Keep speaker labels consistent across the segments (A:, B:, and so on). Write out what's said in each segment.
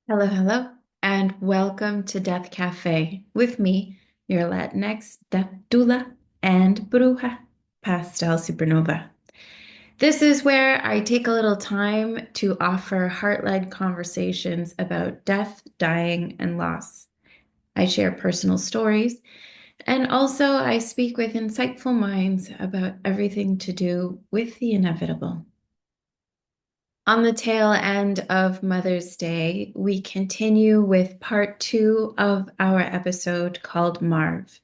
A: Hello, hello, and welcome to Death Cafe with me, your Latinx death doula and bruja, Pastel Supernova. This is where I take a little time to offer heart-led conversations about death, dying, and loss. I share personal stories, and also I speak with insightful minds about everything to do with the inevitable. On the tail end of Mother's Day, we continue with part two of our episode called Marv.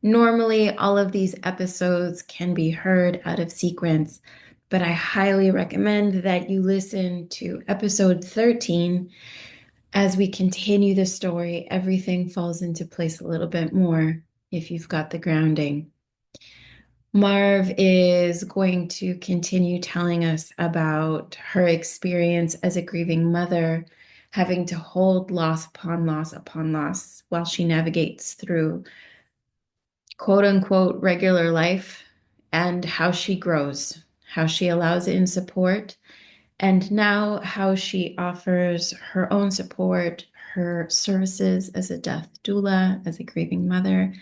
A: Normally, all of these episodes can be heard out of sequence, but I highly recommend that you listen to episode 13 as we continue the story. Everything falls into place a little bit more if you've got the grounding. Marv is going to continue telling us about her experience as a grieving mother, having to hold loss upon loss upon loss while she navigates through quote unquote regular life, and how she grows, how she allows in support, and now how she offers her own support, her services as a death doula, as a grieving mother,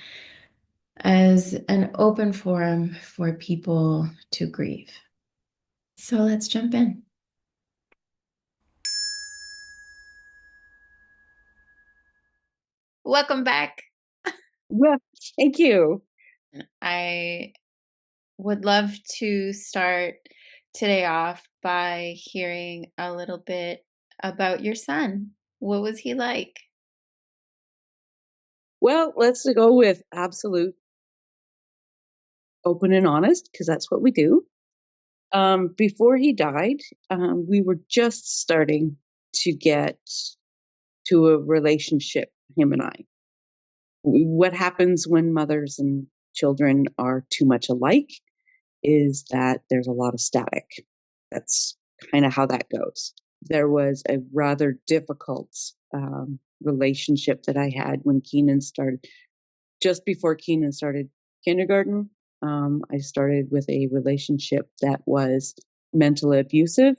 A: as an open forum for people to grieve. So let's jump in. Welcome back.
B: Well, thank you.
A: I would love to start today off by hearing a little bit about your son. What was he like?
B: Well, let's go with absolute open and honest because that's what we do. Before he died, we were just starting to get to a relationship, him and I. What happens when mothers and children are too much alike is that there's a lot of static. That's kind of how that goes. There was a rather difficult relationship that I had when Keenan started, just before Keenan started kindergarten. I started with a relationship that was mentally abusive.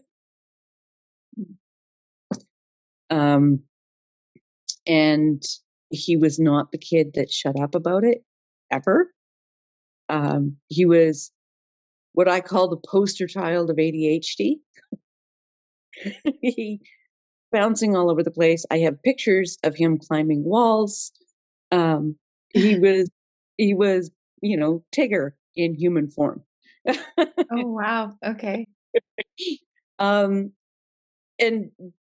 B: Um, and he was not the kid that shut up about it ever. He was what I call the poster child of ADHD. He bouncing all over the place. I have pictures of him climbing walls. Um, he was he was, Tigger in human form.
A: Oh, wow. Okay.
B: um, and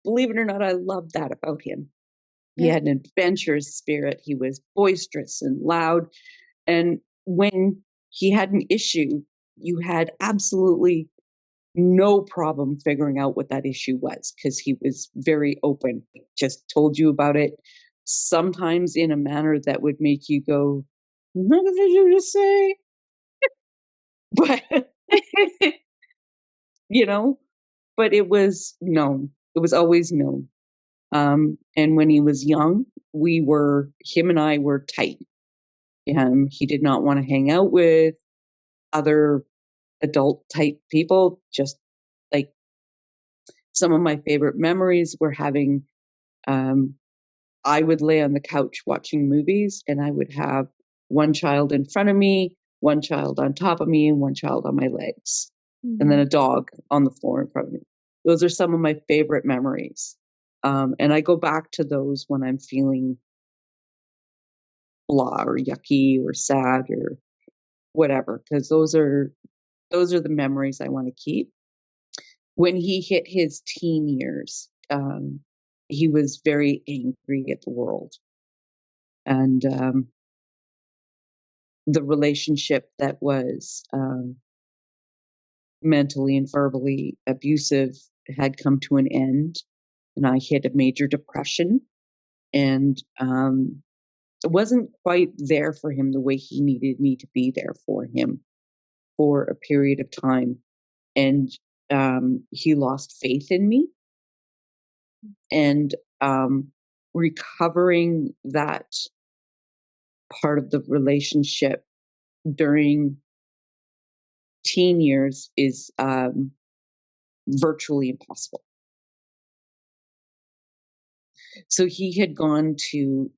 B: believe it or not, I loved that about him. He
A: Yeah.
B: had an adventurous spirit. He was boisterous and loud. And when he had an issue, you had absolutely no problem figuring out what that issue was because he was very open, just told you about it, sometimes in a manner that would make you go, what did you just say? But, you know, but it was known. It was always known. And when he was young, him and I were tight. He did not want to hang out with other adult type people. Just like some of my favorite memories were having, um, I would lay on the couch watching movies and I would have one child in front of me, one child on top of me, and one child on my legs, and then
A: Mhm.
B: a dog on the floor in front of me. Those are some of my favorite memories. And I go back to those when I'm feeling blah or yucky or sad or whatever, because those are the memories I want to keep. When he hit his teen years, he was very angry at the world. And the relationship that was mentally and verbally abusive had come to an end. And I hit a major depression. And it wasn't quite there for him the way he needed me to be there for him for a period of time. And he lost faith in me. And recovering that part of the relationship during teen years is virtually impossible. So he had gone to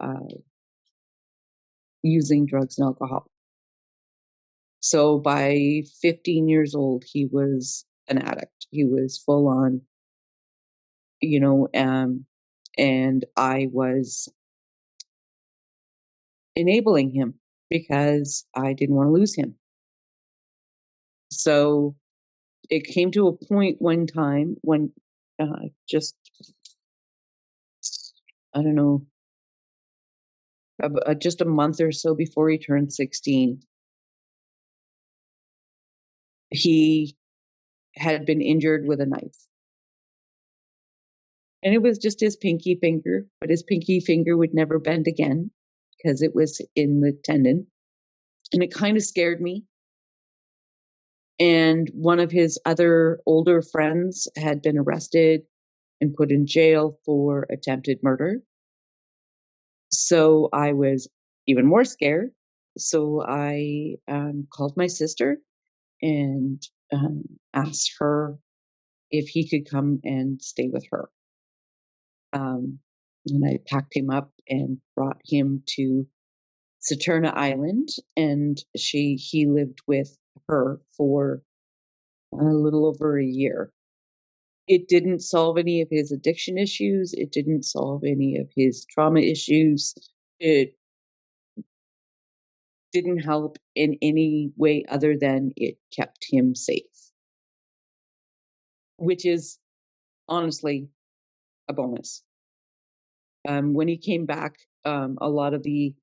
B: using drugs and alcohol. So by 15 years old, he was an addict. He was full on, you know, and I was enabling him because I didn't want to lose him. So it came to a point one time when just, I don't know, just a month or so before he turned 16, he had been injured with a knife. And it was just his pinky finger, but his pinky finger would never bend again because it was in the tendon. And it kind of scared me. And one of his other older friends had been arrested and put in jail for attempted murder. So I was even more scared. So I called my sister and asked her if he could come and stay with her. Um, and I packed him up and brought him to Saturna Island, and he lived with her for a little over a year. It didn't solve any of his addiction issues. It didn't solve any of his trauma issues. It didn't help in any way other than it kept him safe, which is honestly a bonus. When he came back, a lot of the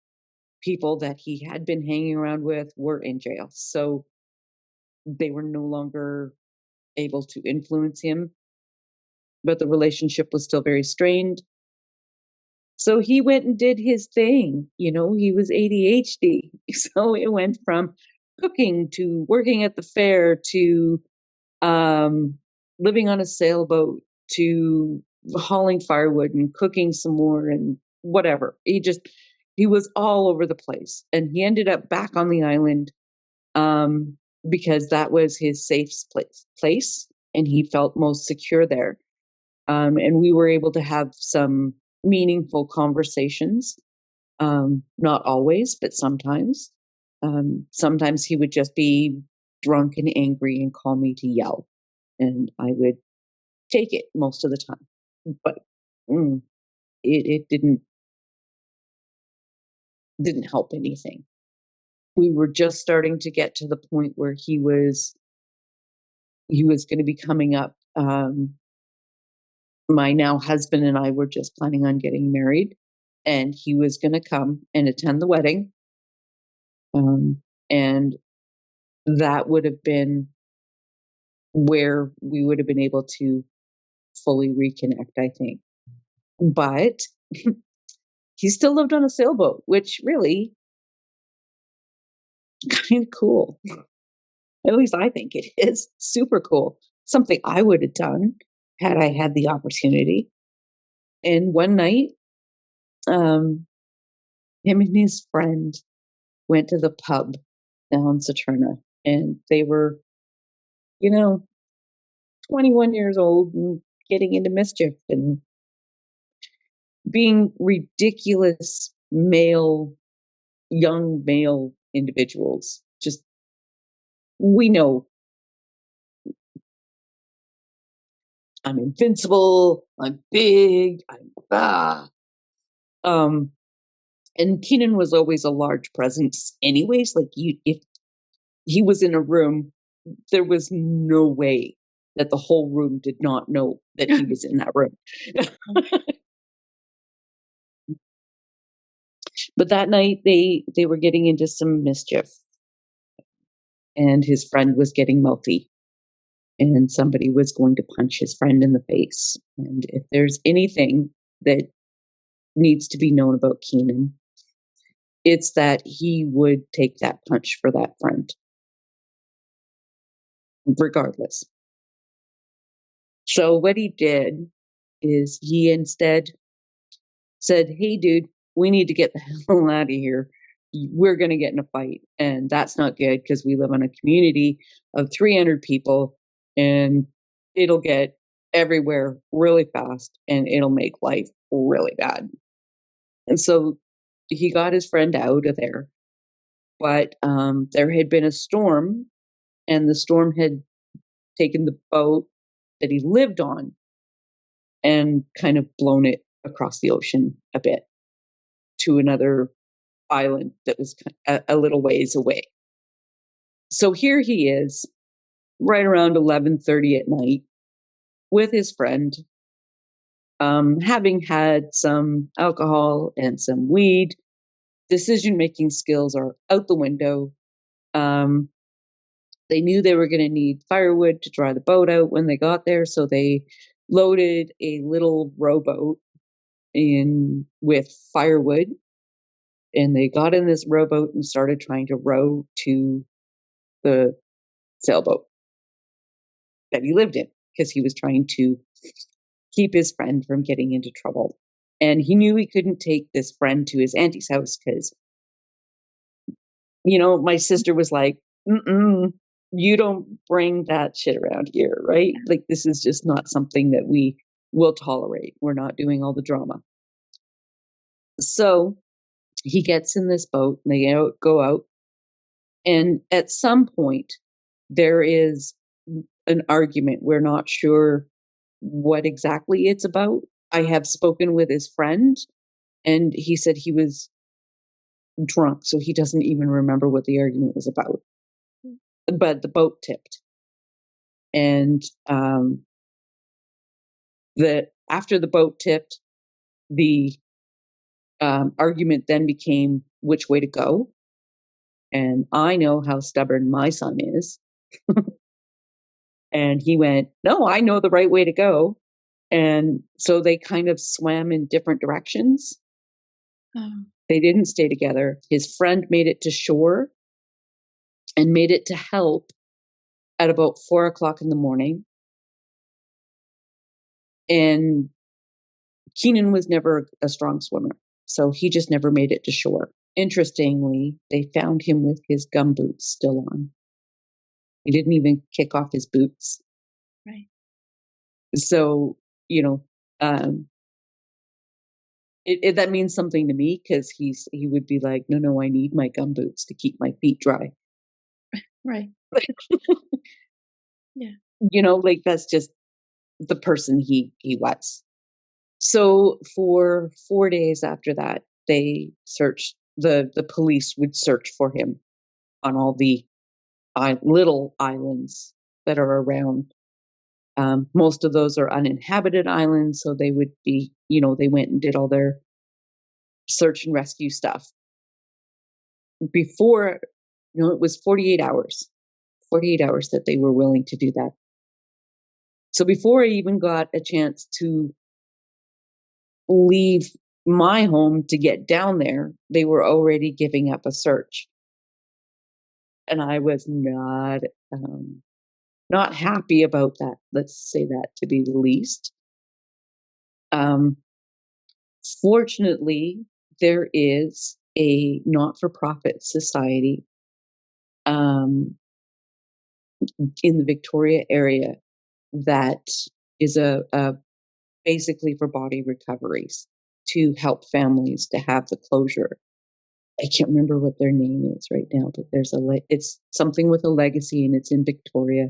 B: people that he had been hanging around with were in jail. So they were no longer able to influence him, but the relationship was still very strained. So he went and did his thing. You know, he was ADHD. So it went from cooking to working at the fair to um, living on a sailboat to hauling firewood and cooking some more and whatever. He was all over the place. And he ended up back on the island um, because that was his safe place and he felt most secure there. And we were able to have some meaningful conversations. Not always, but sometimes. Sometimes he would just be drunk and angry and call me to yell, and I would take it most of the time. But mm, it didn't help anything. We were just starting to get to the point where he was going to be coming up. My now husband and I were just planning on getting married, and he was going to come and attend the wedding. And that would have been where we would have been able to fully reconnect, I think. But he still lived on a sailboat, which really kind of cool. At least I think it is super cool. Something I would have done had I had the opportunity. And one night, um, him and his friend went to the pub down Saturna, and they were, you know, 21 years old and getting into mischief and being ridiculous young male individuals. Just, we know I'm invincible, I'm big, I'm ah. Um, and Keenan was always a large presence anyways. Like if he was in a room, there was no way that the whole room did not know that he was in that room. But that night they were getting into some mischief, and his friend was getting mouthy, and somebody was going to punch his friend in the face. And if there's anything that needs to be known about Keenan, it's that he would take that punch for that friend, regardless. So what he did is he instead said, "Hey, dude, we need to get the hell out of here. We're going to get in a fight. And that's not good because we live in a community of 300 people and it'll get everywhere really fast and it'll make life really bad. And so he got his friend out of there, but there had been a storm, and the storm had taken the boat that he lived on and kind of blown it across the ocean a bit to another island that was a little ways away. So here he is, right around 11:30 at night, with his friend, having had some alcohol and some weed. Decision making skills are out the window. Um, they knew they were going to need firewood to dry the boat out when they got there, so they loaded a little rowboat in with firewood, and they got in this rowboat and started trying to row to the sailboat that he lived in, because he was trying to keep his friend from getting into trouble. And he knew he couldn't take this friend to his auntie's house because, my sister was like, mm-mm, you don't bring that shit around here, right? Like, this is just not something that we will tolerate. We're not doing all the drama. So he gets in this boat and they go out. And at some point, there is an argument. We're not sure what exactly it's about. I have spoken with his friend, and he said he was drunk, so he doesn't even remember what the argument was about. But the boat tipped, and the after the boat tipped, the argument then became which way to go. And I know how stubborn my son is, and he went, "No, I know the right way to go." And so they kind of swam in different directions.
A: Oh.
B: They didn't stay together. His friend made it to shore and made it to help at about 4 o'clock in the morning. And Keenan was never a strong swimmer, so he just never made it to shore. Interestingly, they found him with his gum boots still on. He didn't even kick off his boots.
A: Right.
B: So, you know, um, that means something to me, because he would be like, no, no, I need my gum boots to keep my feet dry.
A: Right. Yeah.
B: Like, that's just the person he was. So for 4 days after that, they searched. The police would search for him on all the little islands that are around. Most of those are uninhabited islands, so they would be, they went and did all their search and rescue stuff. Before, it was 48 hours that they were willing to do that. So before I even got a chance to leave my home to get down there, they were already giving up a search. And I was not happy about that. Let's say that, to be the least. Um, Fortunately, there is a not-for-profit society um, in the Victoria area that is a basically for body recoveries, to help families to have the closure. I can't remember what their name is right now, but it's something with a legacy, and it's in Victoria.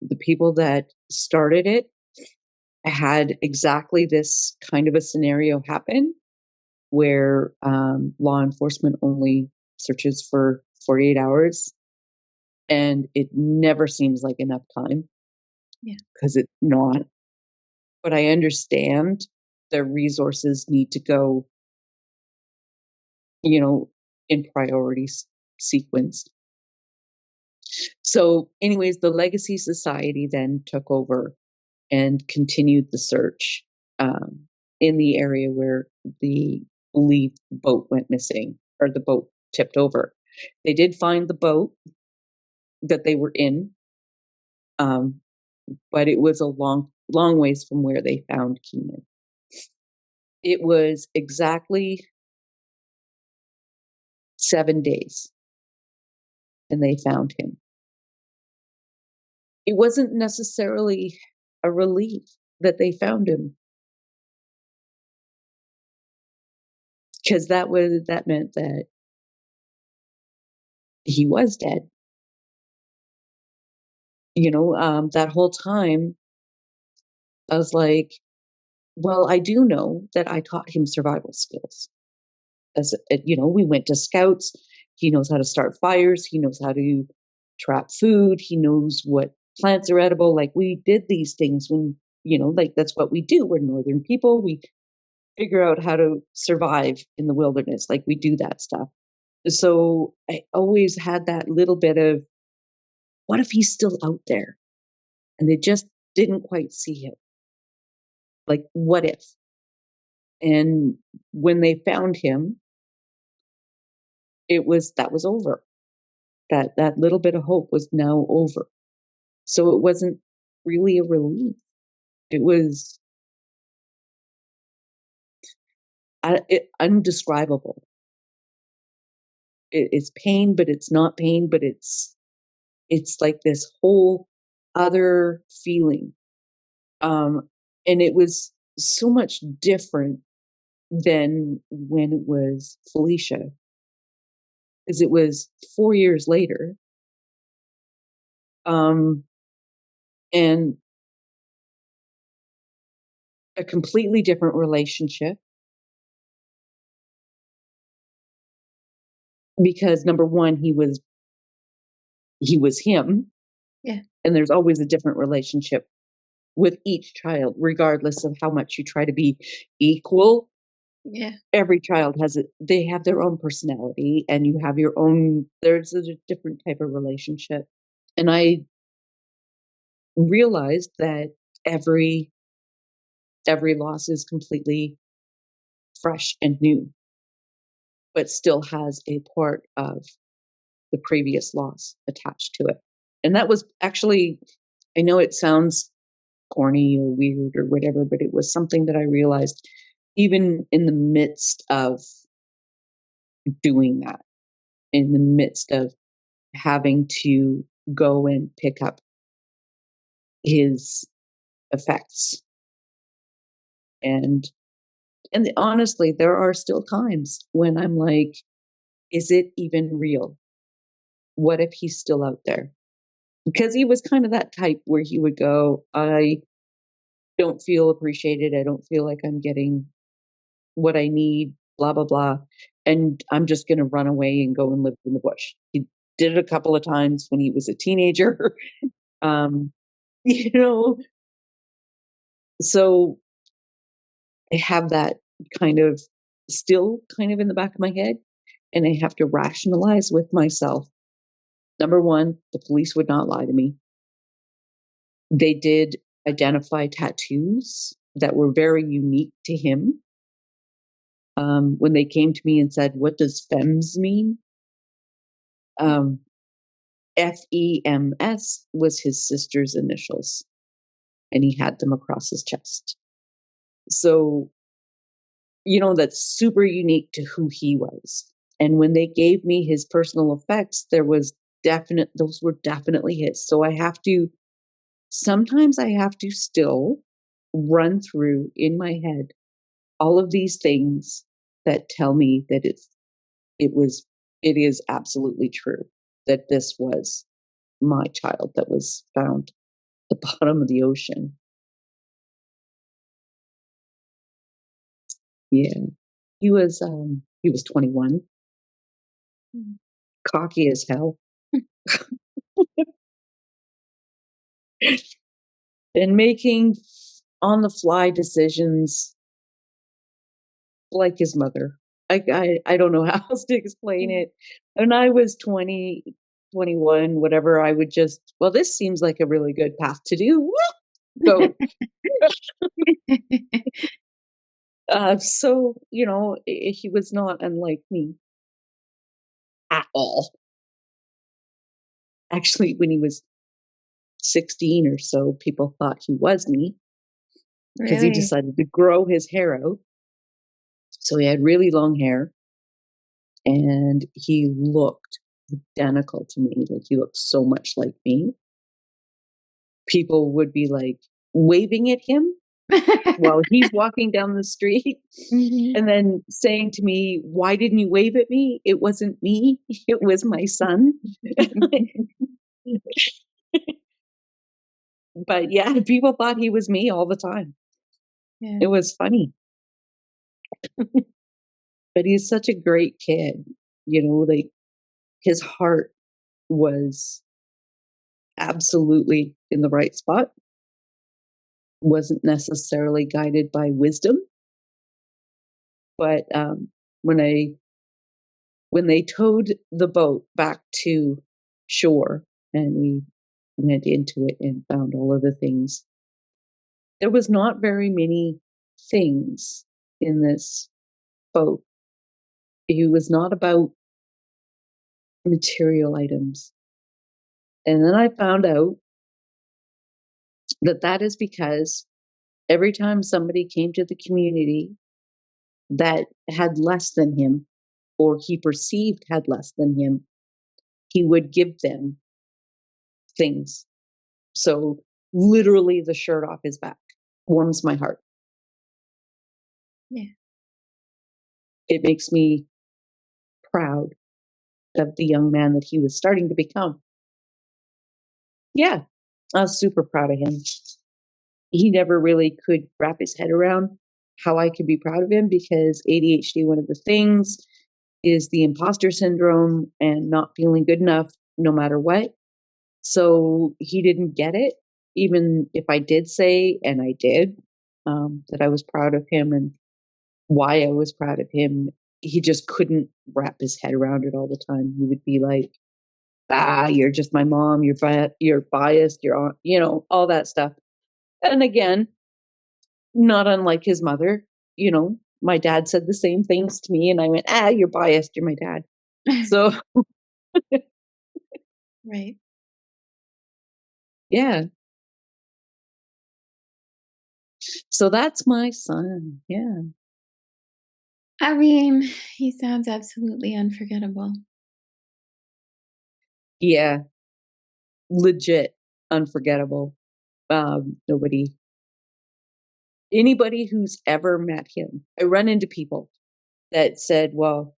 B: The people that started it had exactly this kind of a scenario happen, where law enforcement only searches for 48 hours, and it never seems like enough time.
A: Yeah.
B: Because it's not. But I understand their resources need to go, in priority sequence. So, anyways, the Legacy Society then took over and continued the search in the area where the believed boat went missing, or the boat tipped over. They did find the boat that they were in, um, but it was a long, long ways from where they found Keenan. It was exactly 7 days, and they found him. It wasn't necessarily a relief that they found him. because that meant that he was dead. That whole time I was like, well, I do know that I taught him survival skills. We went to scouts. He knows how to start fires. He knows how to trap food. He knows what plants are edible. Like we did these things when, like that's what we do. We're northern people. We figure out how to survive in the wilderness. Like we do that stuff. So I always had that little bit of, what if he's still out there? And they just didn't quite see him. Like, what if? And when they found him, that was over. That little bit of hope was now over. So it wasn't really a relief. It was undescribable. It's pain, but it's not pain, but it's like this whole other feeling. And it was so much different than when it was Felicia, because it was 4 years later. And a completely different relationship, because number one, he was him.
A: Yeah.
B: And there's always a different relationship with each child, regardless of how much you try to be equal.
A: Yeah.
B: Every child they have their own personality, and you have your own, there's a different type of relationship. And I realized that every loss is completely fresh and new, but still has a part of the previous loss attached to it. And that was actually, I know it sounds corny or weird or whatever, but it was something that I realized even in the midst of doing that, in the midst of having to go and pick up his effects. And honestly, there are still times when I'm like, is it even real? What if he's still out there? Because he was kind of that type where he would go, I don't feel appreciated. I don't feel like I'm getting what I need, blah, blah, blah. And I'm just going to run away and go and live in the bush. He did it a couple of times when he was a teenager. um, you know, so I have that kind of still kind of in the back of my head. And I have to rationalize with myself. Number one, the police would not lie to me. They did identify tattoos that were very unique to him. When they came to me and said, what does FEMS mean? FEMS was his sister's initials, and he had them across his chest. So, that's super unique to who he was. And when they gave me his personal effects, those were definitely his. So sometimes I have to still run through in my head all of these things that tell me that it is absolutely true that this was my child that was found at the bottom of the ocean. Yeah. He was 21, cocky as hell, and making on the fly decisions like his mother. I don't know how else to explain it. When I was 20, 21, whatever, I would just, well, this seems like a really good path to do. Go. So, he was not unlike me at all. Actually, when he was 16 or so, people thought he was me because he
A: Really?
B: decided to grow his hair out. So he had really long hair, and he looked identical to me. Like he looked so much like me. People would be like waving at him, while he's walking down the street
A: Mhm.
B: and then saying to me, "Why didn't you wave at me? It wasn't me, it was my son." But yeah, people thought he was me all the time.
A: Yeah.
B: It was funny. But he's such a great kid. Like his heart was absolutely in the right spot, wasn't necessarily guided by wisdom. But when I when they towed the boat back to shore and we went into it and found all of the things, there was not very many things in this boat. It was not about material items. And then I found out that that is because every time somebody came to the community that had less than him or he perceived had less than him, he would give them things. So literally the shirt off his back warms my heart.
A: Yeah.
B: It makes me proud of the young man that he was starting to become. Yeah, I was super proud of him. He never really could wrap his head around how I could be proud of him because ADHD, one of the things is the imposter syndrome and not feeling good enough no matter what. So he didn't get it, even if I did say, and I did, that I was proud of him and why I was proud of him. He just couldn't wrap his head around it all the time. He would be like, you're just my mom, you're biased, you're on, all that stuff. And again, not unlike his mother, my dad said the same things to me, and I went, you're biased, you're my dad. So,
A: Right.
B: yeah. So that's my son. Yeah.
A: I mean, he sounds absolutely unforgettable.
B: Yeah. Legit unforgettable. Anybody who's ever met him, I run into people that said, well,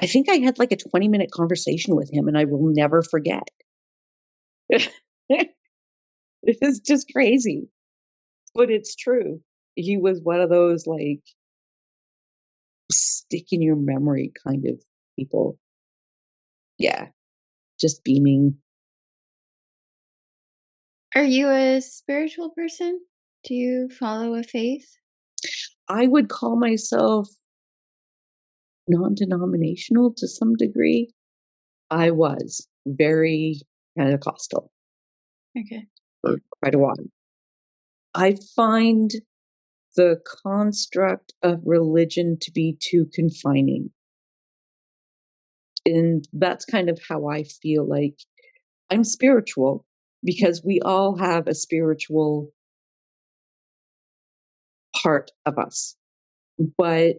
B: I think I had like a 20-minute conversation with him and I will never forget. It's just crazy, but it's true. He was one of those like stick in your memory kind of people. Yeah, just beaming.
A: Are you a spiritual person? Do you follow a faith?
B: I would call myself non-denominational to some degree. I was very Pentecostal
A: Okay. Yeah.
B: for quite a while. I find the construct of religion to be too confining. And that's kind of how I feel like I'm spiritual because we all have a spiritual part of us. But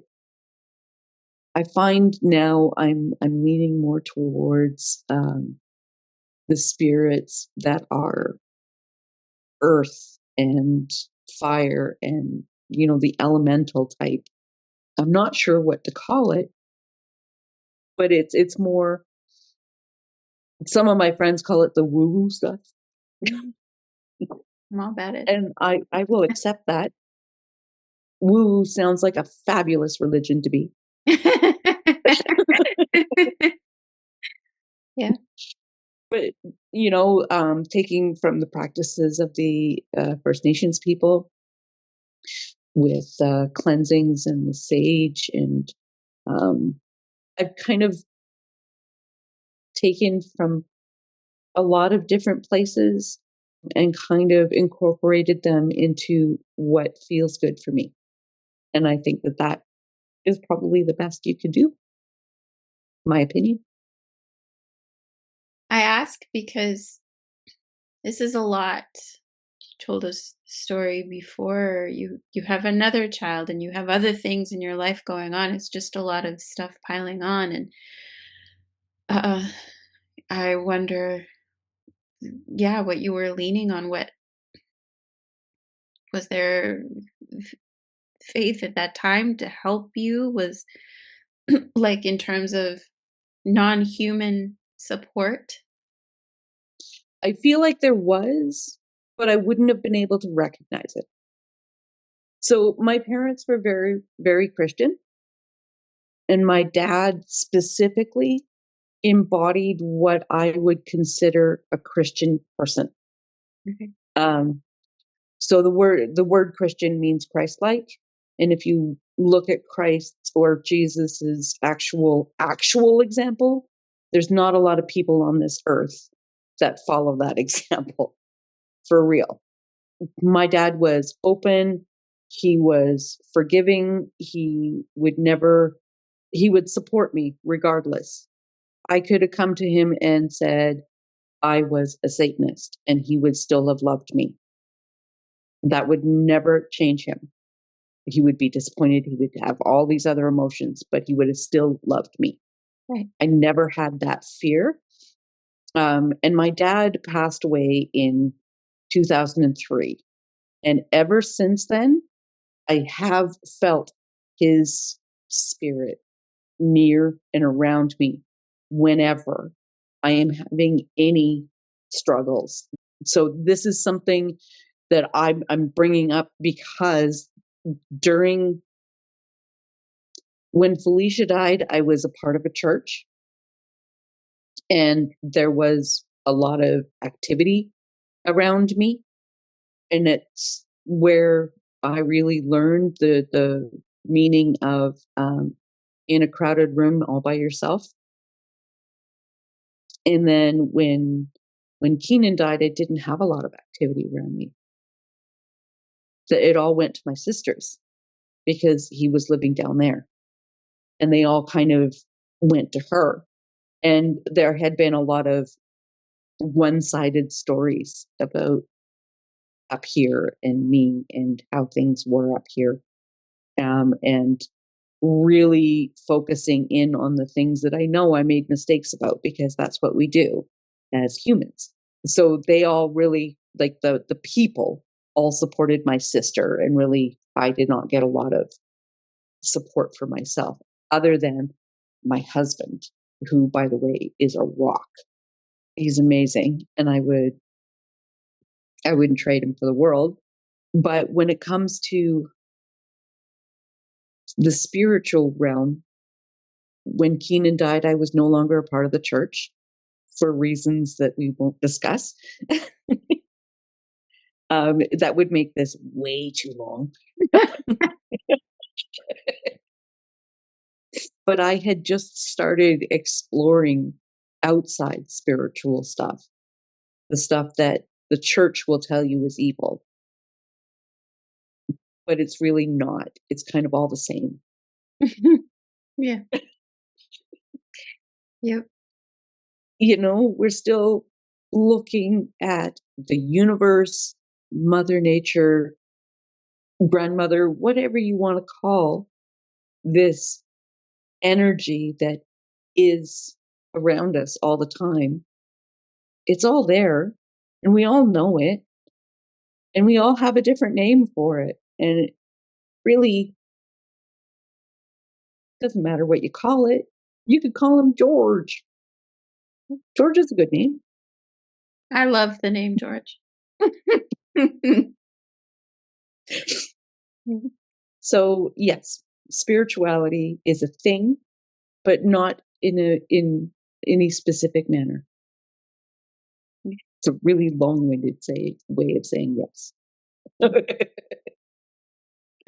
B: I find now I'm leaning more towards the spirits that are earth and fire and the elemental type. I'm not sure what to call it, but it's more. Some of my friends call it the woo woo stuff,
A: Mhm. I'm all about it.
B: and I will accept that. Woo woo sounds like a fabulous religion to be.
A: Yeah.
B: But taking from the practices of the First Nations people with cleansings and the sage, and I've kind of taken from a lot of different places and kind of incorporated them into what feels good for me. And I think that that is probably the best you could do, my opinion.
A: I ask because this is a lot. You told us the story before. You have another child and you have other things in your life going on. It's just a lot of stuff piling on, and uh, I wonder, yeah, what you were leaning on, Was there faith at that time to help you? Was like in terms of non-human support?
B: I feel like there was, but I wouldn't have been able to recognize it. So my parents were very, very Christian, and my dad specifically embodied what I would consider a Christian person.
A: Okay.
B: Um, so the word Christian means Christ-like, and if you look at Christ's or Jesus's actual example, there's not a lot of people on this earth that follow that example for real. My dad was open, he was forgiving, he would support me regardless. I could have come to him and said I was a Satanist and he would still have loved me. That would never change him. He would be disappointed, he would have all these other emotions, but he would have still loved me.
A: Right.
B: I never had that fear. And my dad passed away in 2003. And ever since then, I have felt his spirit near and around me whenever I am having any struggles. So this is something that I'm bringing up because during when Felicia died, I was a part of a church and there was a lot of activity around me, and it's where I really learned the meaning of in a crowded room all by yourself. And then when Keenan died, I didn't have a lot of activity around me. So it all went to my sisters because he was living down there, and they all kind of went to her. And there had been a lot of one-sided stories about up here and me and how things were up here. And really focusing in on the things that I know I made mistakes about because that's what we do as humans. So they all really like the people all supported my sister, and really I did not get a lot of support for myself other than my husband, who by the way is a rock. He's amazing, and I wouldn't trade him for the world. But when it comes to the spiritual realm, when Keenan died, I was no longer a part of the church for reasons that we won't discuss. That would make this way too long. But I had just started exploring outside spiritual stuff, the stuff that the church will tell you is evil, but it's really not. It's kind of all the same.
A: Yeah. Yep.
B: You know, we're still looking at the universe, Mother Nature, grandmother, whatever you want to call this energy that is around us all the time. It's all there, and we all know it, and we all have a different name for it. And it really doesn't matter what you call it. You could call him George. George is a good name.
A: I love the name George.
B: So, yes, spirituality is a thing, but not in any specific manner. It's a really long-winded way of saying yes.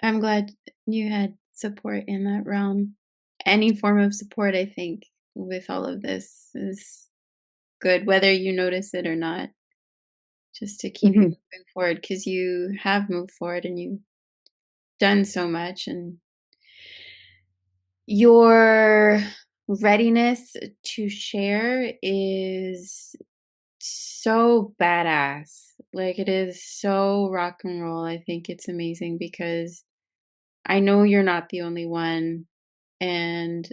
A: I'm glad you had support in that realm. Any form of support, I think, with all of this is good, whether you notice it or not, just to keep you
B: Mhm,
A: moving forward because you have moved forward and you've done so much. And your readiness to share is so badass. Like, it is so rock and roll. I think it's amazing because I know you're not the only one. And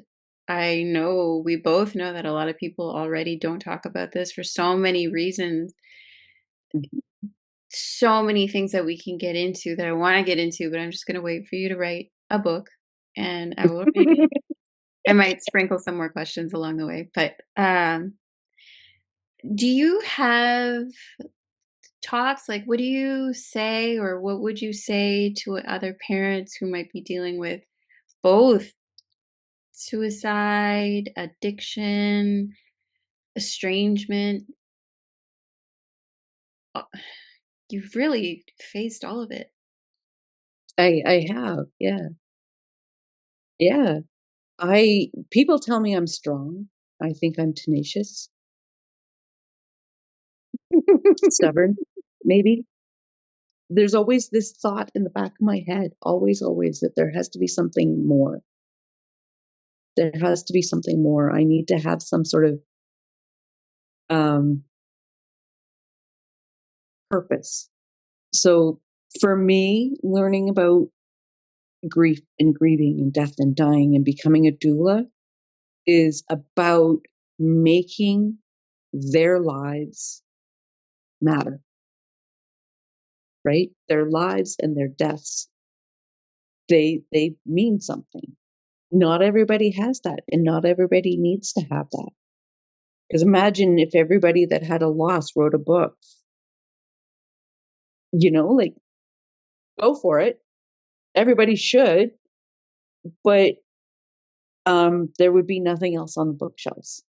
A: I know we both know that a lot of people already don't talk about this for so many reasons.
B: mhm.
A: so many things that we can get into that I want to get into, but I'm just going to wait for you to write a book and I will read it. I might sprinkle some more questions along the way, but do you have talks? Like, what do you say, or what would you say to other parents who might be dealing with both suicide, addiction, estrangement? Uh, You've really faced all of it.
B: I have, yeah. Yeah. I People tell me I'm strong. I think I'm tenacious, stubborn, maybe. There's always this thought in the back of my head, always, that there has to be something more. There has to be something more. I need to have some sort of um, purpose. So for me, learning about grief and grieving and death and dying and becoming a doula is about making their lives matter, right? Their lives and their deaths, they mean something. Not everybody has that, and not everybody needs to have that. Because imagine if everybody that had a loss wrote a book, like, go for it. Everybody should, but there would be nothing else on the bookshelves.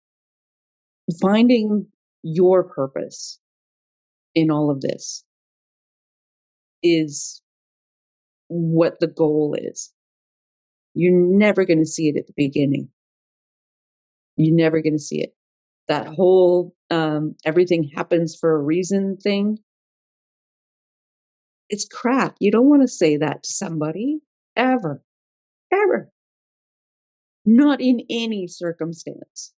B: Finding your purpose in all of this is what the goal is. You're never going to see it at the beginning. You're never going to see it. That whole everything happens for a reason thing, it's crap. You don't want to say that to somebody ever, ever. Not in any circumstance.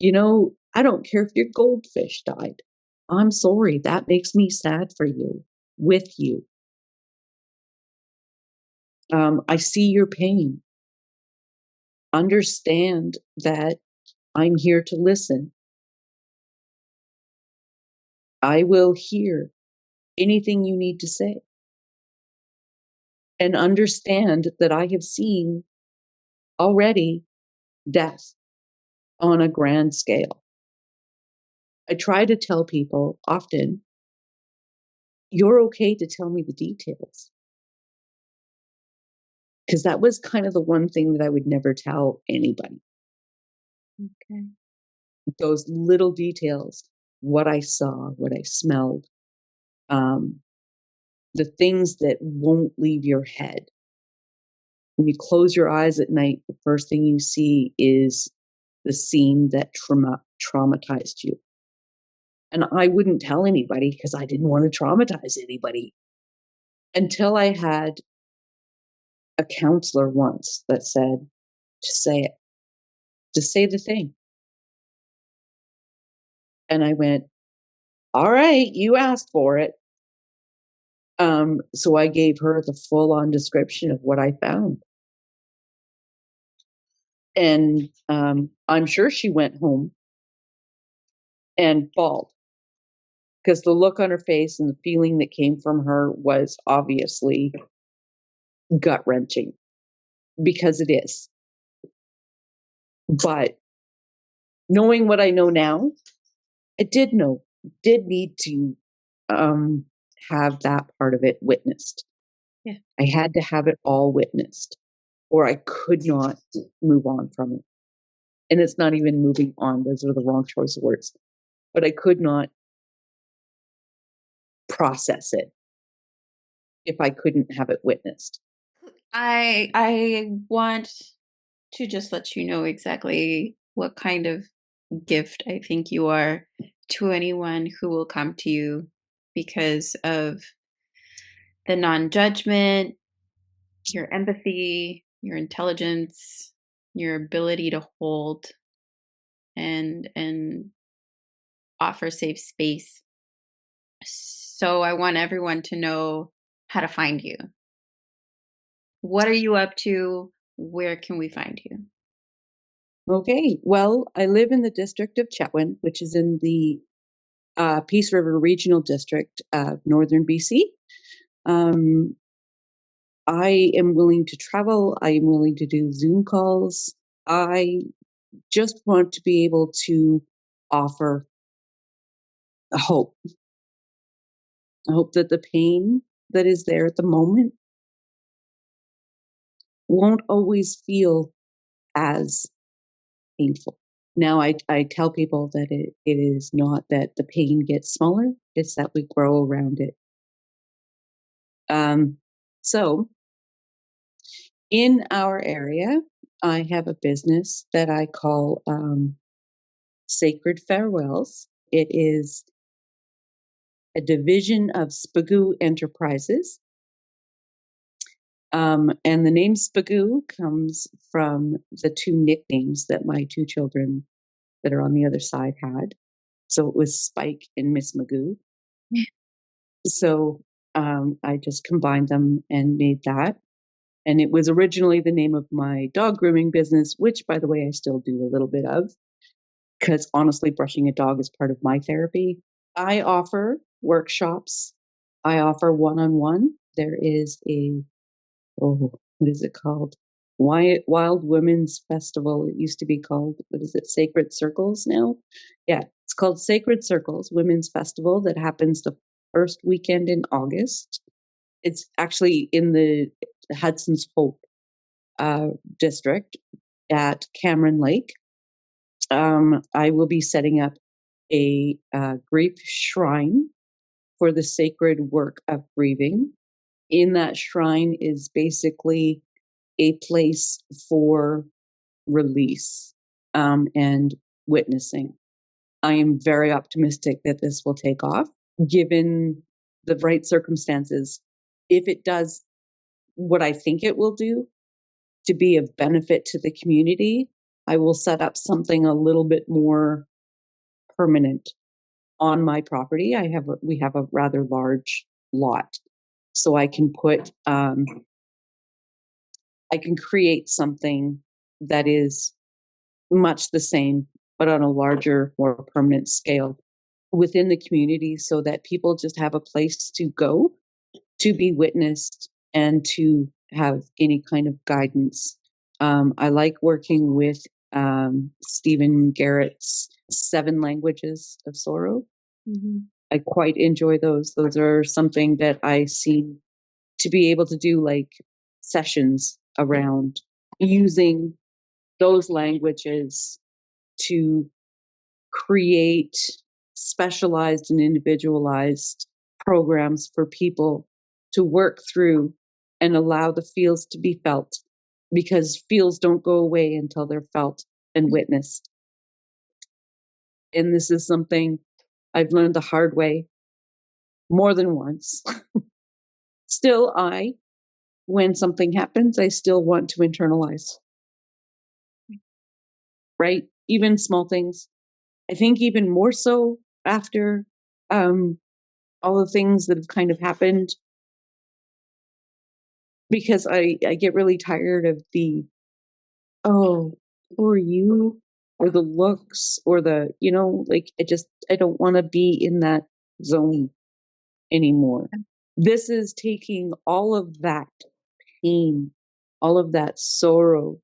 B: I don't care if your goldfish died. I'm sorry. That makes me sad for you, with you. I see your pain. Understand that I'm here to listen. I will hear anything you need to say. And understand that I have seen already death on a grand scale. I try to tell people often, you're okay to tell me the details. Because that was kind of the one thing that I would never tell anybody.
A: Okay.
B: Those little details, what I saw, what I smelled, um, the things that won't leave your head. When you close your eyes at night, the first thing you see is the scene that traumatized you. And I wouldn't tell anybody because I didn't want to traumatize anybody until I had a counselor once that said, just say it, just say the thing. And I went, all right, you asked for it. So I gave her the full on description of what I found. And I'm sure she went home and bawled because the look on her face and the feeling that came from her was obviously gut wrenching, because it is. But knowing what I know now, I did need to have that part of it witnessed.
A: Yeah.
B: I had to have it all witnessed, or I could not move on from it. And it's not even moving on, those are the wrong choice of words. But I could not process it if I couldn't have it witnessed.
A: I want to just let you know exactly what kind of gift I think you are to anyone who will come to you because of the non-judgment, your empathy, your intelligence, your ability to hold and offer safe space. So I want everyone to know how to find you. What are you up to? Where can we find you?
B: Okay, well, I live in the district of Chetwynd, which is in the Peace River Regional District of Northern BC. Um, I am willing to travel. I am willing to do Zoom calls. I just want to be able to offer a hope. I hope that the pain that is there at the moment won't always feel as painful. Now, I tell people that it is not that the pain gets smaller, it's that we grow around it. Um, so, in our area, I have a business that I call Sacred Farewells. It is a division of Spagoo Enterprises. And the name Spagoo comes from the two nicknames that my two children that are on the other side had. So it was Spike and Miss Magoo. So I just combined them and made that. And it was originally the name of my dog grooming business, which, by the way, I still do a little bit of, because honestly, brushing a dog is part of my therapy. I offer workshops. I offer one-on-one. There is what is it called? Wild Women's Festival. It used to be called, what is it, Sacred Circles now? Yeah, it's called Sacred Circles Women's Festival that happens the first weekend in August. It's actually in the Hudson's Hope uh, district at Cameron Lake. I will be setting up a grief shrine for the sacred work of grieving. In that shrine is basically a place for release and witnessing. I am very optimistic that this will take off given the right circumstances. If it does what I think it will do to be of benefit to the community, I will set up something a little bit more permanent on my property. We have a rather large lot, so I can I can create something that is much the same, but on a larger, more permanent scale within the community so that people just have a place to go to be witnessed and to have any kind of guidance. I like working with Stephen Garrett's Seven Languages of Sorrow. Mm-hmm. I quite enjoy those. Those are something that I seem to be able to do like sessions around using those languages to create specialized and individualized programs for people to work through and allow the feels to be felt, because feels don't go away until they're felt and witnessed. And this is something I've learned the hard way more than once. Still, when something happens, I still want to internalize, right? Even small things. I think even more so after all the things that have kind of happened, because I get really tired of the, oh, who are you? Or the looks or the, like I don't want to be in that zone anymore. This is taking all of that pain, all of that sorrow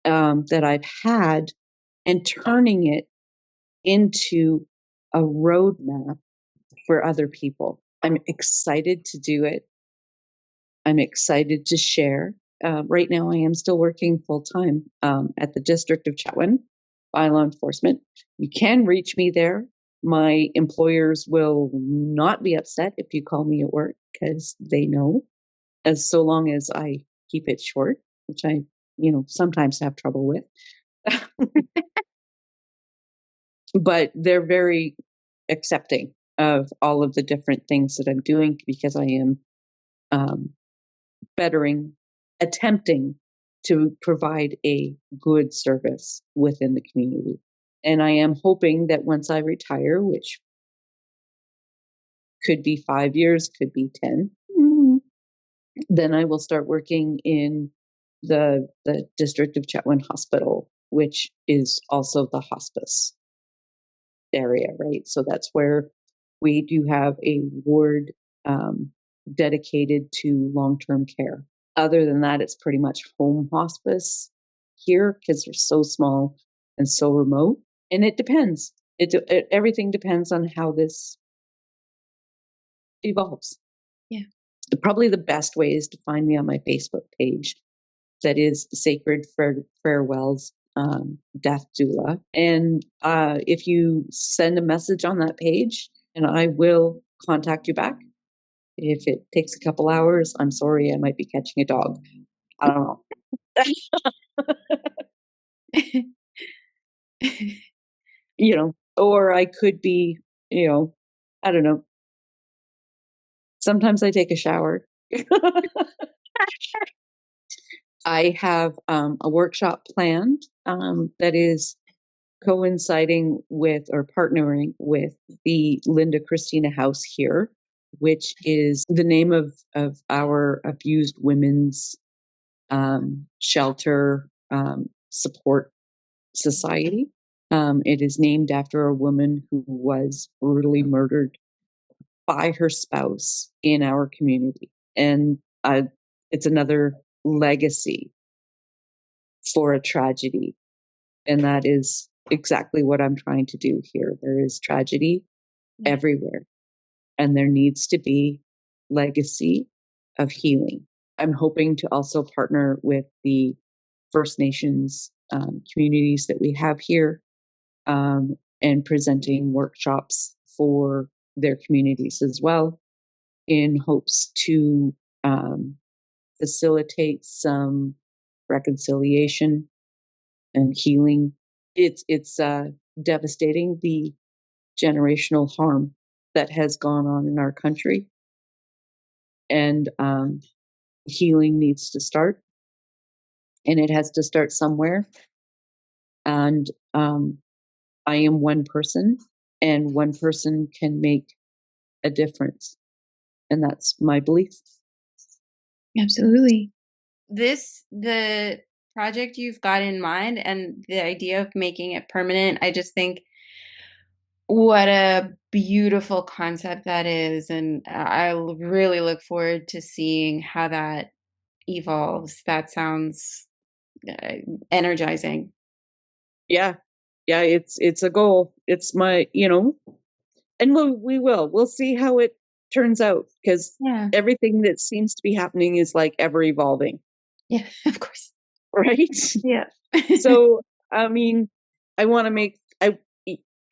B: that I've had and turning it into a roadmap for other people. I'm excited to do it. I'm excited to share. Right now, I am still working full time at the District of Chetwynd by law enforcement. You can reach me there. My employers will not be upset if you call me at work because they know, as so long as I keep it short, which I, sometimes have trouble with. But they're very accepting of all of the different things that I'm doing because I am um, attempting to provide a good service within the community. And I am hoping that once I retire, which could be 5 years, could be 10, then I will start working in the District of Chetwynd Hospital, which is also the hospice. area, right? So that's where we do have a ward um, dedicated to long-term care. Other than that, it's pretty much home hospice here because they're so small and so remote. And it depends. Everything depends on how this evolves.
A: Yeah.
B: Probably the best way is to find me on my Facebook page. That is Sacred Farewells Death Doula. And if you send a message on that page, and I will contact you back. If it takes a couple hours, I'm sorry, I might be catching a dog. I don't know. Or I could be, I don't know. Sometimes I take a shower. I have a workshop planned that is coinciding with or partnering with the Linda Christina House here, which is the name of our abused women's shelter support society. It is named after a woman who was brutally murdered by her spouse in our community. And it's another legacy for a tragedy. And that is exactly what I'm trying to do here. There is tragedy everywhere, and there needs to be legacy of healing. I'm hoping to also partner with the First Nations communities that we have here and presenting workshops for their communities as well in hopes to facilitate some reconciliation and healing. It's devastating, the generational harm that has gone on in our country, and healing needs to start, and it has to start somewhere. And I am one person, and one person can make a difference, and that's my belief.
A: Absolutely. The project you've got in mind and the idea of making it permanent, I just think what a beautiful concept that is. And I really look forward to seeing how that evolves. That sounds uh, energizing.
B: Yeah, yeah, it's a goal. It's my, and we'll see how it turns out, because
A: Yeah.
B: everything that seems to be happening is like ever evolving.
A: Yeah, of course.
B: Right.
A: Yeah.
B: So I mean, I want to make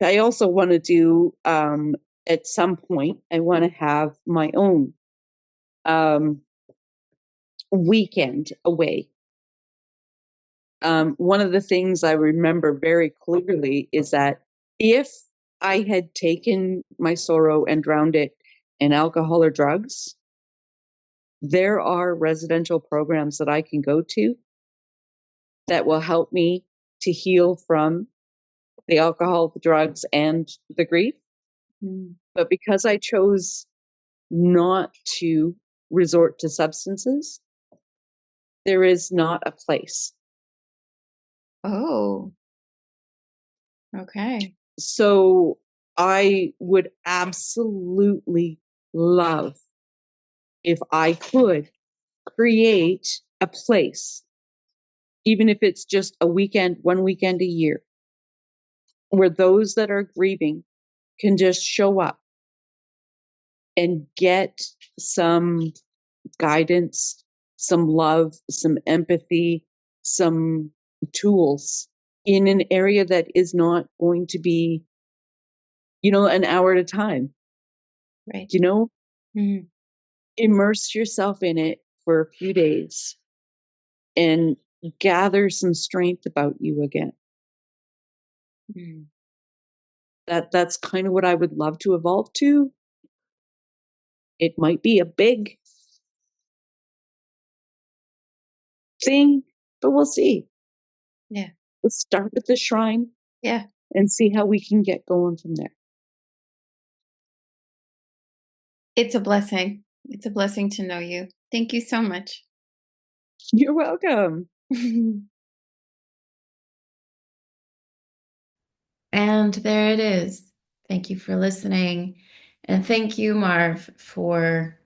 B: I also want to do at some point I want to have my own um weekend away. One of the things I remember very clearly is that if I had taken my sorrow and drowned it in alcohol or drugs, there are residential programs that I can go to that will help me to heal from the alcohol, the drugs, and the grief.
A: Mm.
B: But because I chose not to resort to substances, there is not a place.
A: Oh, okay.
B: So I would absolutely love if I could create a place, even if it's just a weekend, one weekend a year, where those that are grieving can just show up and get some guidance, some love, some empathy, some tools in an area that is not going to be, an hour at a time.
A: Right.
B: You know,
A: Mhm.
B: immerse yourself in it for a few days and gather some strength about you again.
A: Mm.
B: That's kind of what I would love to evolve to. It might be a big thing, but we'll see.
A: Yeah.
B: Let's start with the shrine
A: Yeah.
B: and see how we can get going from there.
A: It's a blessing. It's a blessing to know you. Thank you so much.
B: You're welcome.
A: And there it is. Thank you for listening. And thank you, Marv, for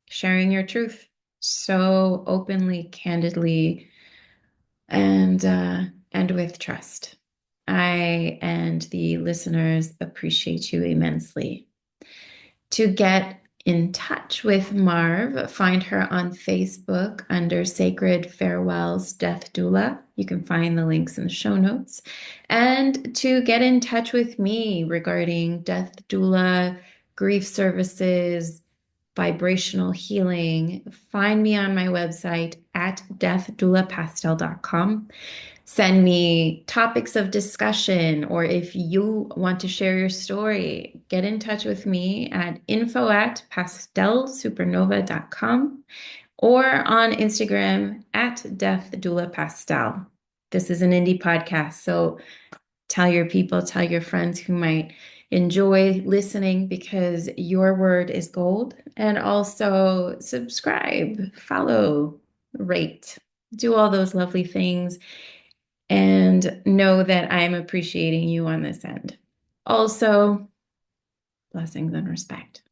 A: sharing your truth so openly, candidly, and with trust. I and the listeners appreciate you immensely. To get in touch with Marv, find her on Facebook under Sacred Farewells Death Doula. You can find the links in the show notes. And to get in touch with me regarding death doula, grief services, vibrational healing, find me on my website at deathdoulapastel.com. Send me topics of discussion, or if you want to share your story, get in touch with me at info@pastelsupernova.com or on Instagram at Death Doula Pastel. This is an indie podcast, so tell your people, tell your friends who might enjoy listening because your word is gold. And also subscribe, follow, rate, do all those lovely things and know that I'm appreciating you on this end. Also, blessings and respect.